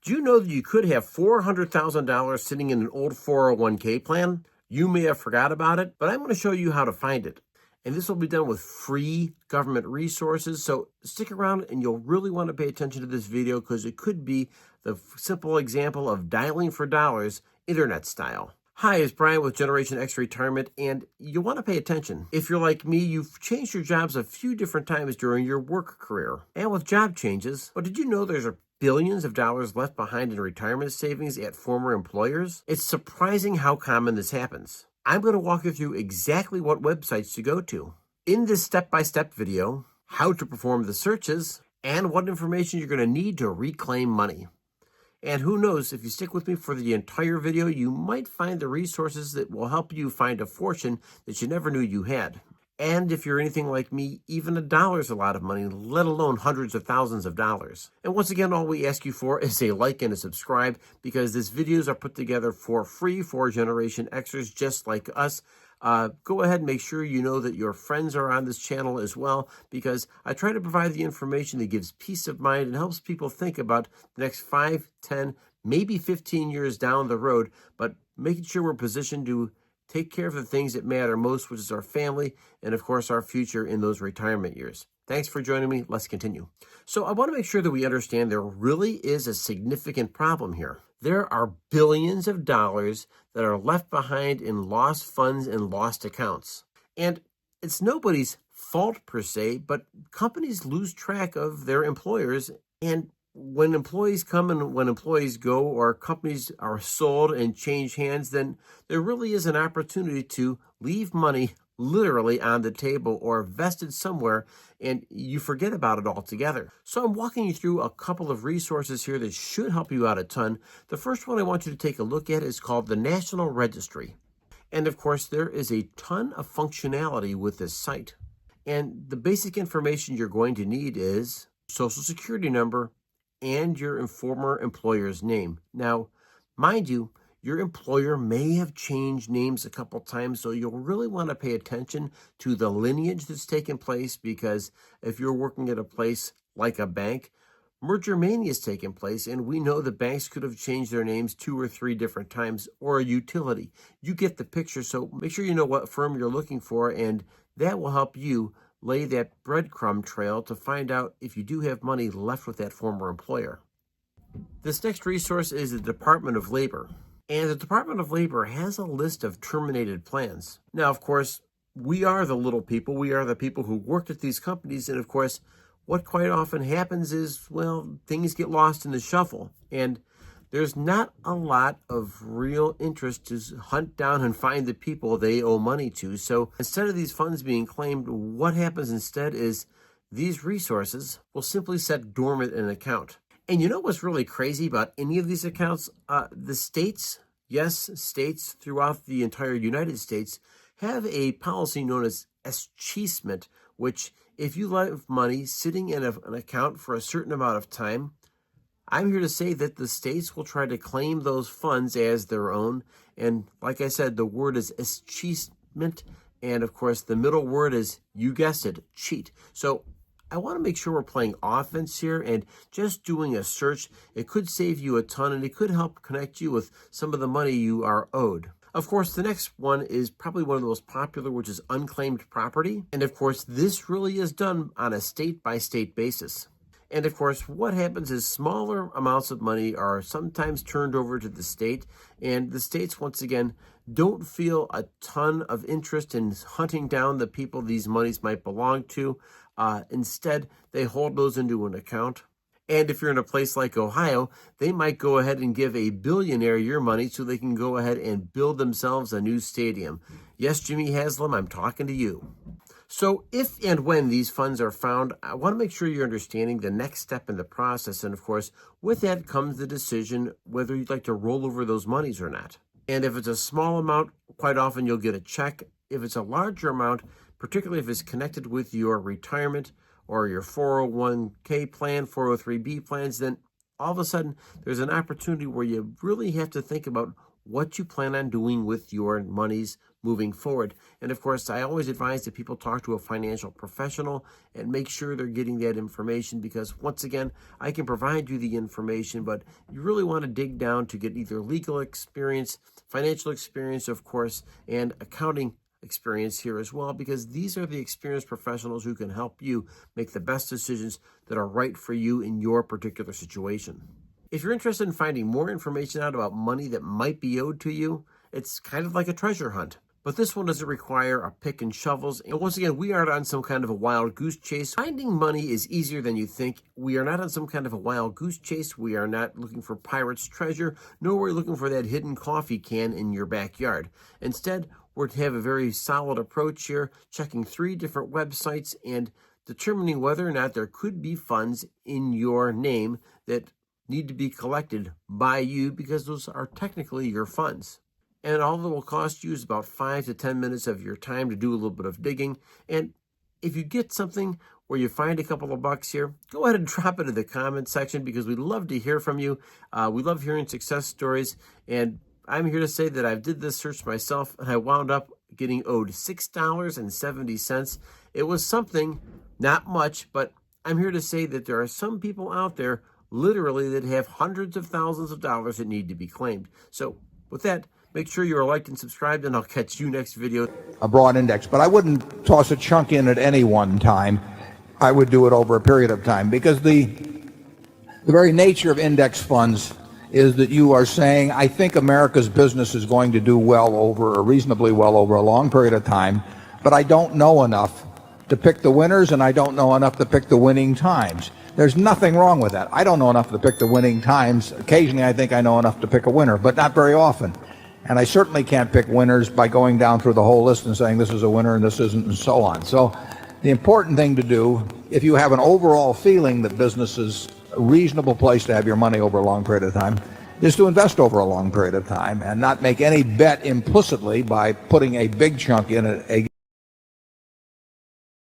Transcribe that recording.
Do you know that you could have $400,000 sitting in an old 401k plan? You may have forgot about it, but I'm going to show you how to find it. And this will be done with free government resources. So stick around and you'll really want to pay attention to this video because it could be the simple example of dialing for dollars, internet style. Hi, it's Brian with Generation X Retirement, and you want to pay attention. If you're like me, you've changed your jobs a few different times during your work career. And with job changes, but did you know there's billions of dollars left behind in retirement savings at former employers? It's surprising how common this happens. I'm going to walk you through exactly what websites to go to. In this step-by-step video, how to perform the searches, and what information you're going to need to reclaim money. And who knows, if you stick with me for the entire video, you might find the resources that will help you find a fortune that you never knew you had. And if you're anything like me, even $1 is a lot of money, let alone hundreds of thousands of dollars. And once again, all we ask you for is a like and a subscribe, because these videos are put together for free for Generation Xers just like us. Go ahead and make sure you know that your friends are on this channel as well, because I try to provide the information that gives peace of mind and helps people think about the next 5, 10, maybe 15 years down the road, but making sure we're positioned to take care of the things that matter most, which is our family and, of course, our future in those retirement years. Thanks for joining me. Let's continue. So I want to make sure that we understand there really is a significant problem here. There are billions of dollars that are left behind in lost funds and lost accounts. And it's nobody's fault per se, but companies lose track of their employers, and when employees come and when employees go, or companies are sold and change hands, then there really is an opportunity to leave money literally on the table or vested somewhere, and you forget about it altogether. So I'm walking you through a couple of resources here that should help you out a ton. The first one I want you to take a look at is called the National Registry. And of course, there is a ton of functionality with this site. And the basic information you're going to need is Social Security number and your former employer's name. Now, mind you, your employer may have changed names a couple times, so you'll really want to pay attention to the lineage that's taken place, because if you're working at a place like a bank, merger mania has taken place, and we know the banks could have changed their names 2 or 3 different times, or a utility. You get the picture, so make sure you know what firm you're looking for, and that will help you lay that breadcrumb trail to find out if you do have money left with that former employer. This next resource is the Department of Labor. And the Department of Labor has a list of terminated plans. Now, of course, we are the little people. We are the people who worked at these companies. And of course, what quite often happens is, well, things get lost in the shuffle. And there's not a lot of real interest to hunt down and find the people they owe money to. So instead of these funds being claimed, what happens instead is these resources will simply set dormant an account. And you know what's really crazy about any of these accounts? The states, yes, states throughout the entire United States have a policy known as escheatment, which if you leave money sitting in an account for a certain amount of time, I'm here to say that the states will try to claim those funds as their own. And like I said, the word is escheatment. And of course, the middle word is, you guessed it, cheat. So I want to make sure we're playing offense here, and just doing a search, it could save you a ton, and it could help connect you with some of the money you are owed. Of course, the next one is probably one of the most popular, which is unclaimed property. And of course, this really is done on a state-by-state basis. And of course, what happens is smaller amounts of money are sometimes turned over to the state, and the states, once again, don't feel a ton of interest in hunting down the people these monies might belong to. Instead, they hold those into an account. And if you're in a place like Ohio, they might go ahead and give a billionaire your money so they can go ahead and build themselves a new stadium. Yes, Jimmy Haslam, I'm talking to you. So if and when these funds are found, I want to make sure you're understanding the next step in the process. And of course, with that comes the decision whether you'd like to roll over those monies or not. And if it's a small amount, quite often you'll get a check. If it's a larger amount, particularly if it's connected with your retirement or your 401k plan, 403b plans, then all of a sudden there's an opportunity where you really have to think about what you plan on doing with your monies moving forward. And of course, I always advise that people talk to a financial professional and make sure they're getting that information, because once again, I can provide you the information, but you really want to dig down to get either legal experience, financial experience, of course, and accounting experience here as well, because these are the experienced professionals who can help you make the best decisions that are right for you in your particular situation. If you're interested in finding more information out about money that might be owed to you, it's kind of like a treasure hunt. But this one doesn't require a pick and shovels. And once again, we aren't on some kind of a wild goose chase. Finding money is easier than you think. We are not on some kind of a wild goose chase. We are not looking for pirate's treasure, nor are we looking for that hidden coffee can in your backyard. Instead, we're to have a very solid approach here, checking 3 different websites and determining whether or not there could be funds in your name that need to be collected by you, because those are technically your funds. And all that will cost you is about 5 to 10 minutes of your time to do a little bit of digging. And if you get something where you find a couple of bucks here, go ahead and drop it in the comment section, because we'd love to hear from you. We love hearing success stories. And I'm here to say that I did this search myself, and I wound up getting owed $6.70. It was something, not much, but I'm here to say that there are some people out there literally that have hundreds of thousands of dollars that need to be claimed. So with that, make sure you are liked and subscribed, and I'll catch you next video. A broad index, but I wouldn't toss a chunk in at any one time. I would do it over a period of time, because the very nature of index funds is that you are saying, I think America's business is going to do well over, or reasonably well over, a long period of time, but I don't know enough to pick the winners, and I don't know enough to pick the winning times. There's nothing wrong with that. I don't know enough to pick the winning times. Occasionally I think I know enough to pick a winner, but not very often. And I certainly can't pick winners by going down through the whole list and saying this is a winner and this isn't, and so on. So the important thing to do, if you have an overall feeling that business is a reasonable place to have your money over a long period of time, is to invest over a long period of time and not make any bet implicitly by putting a big chunk in it.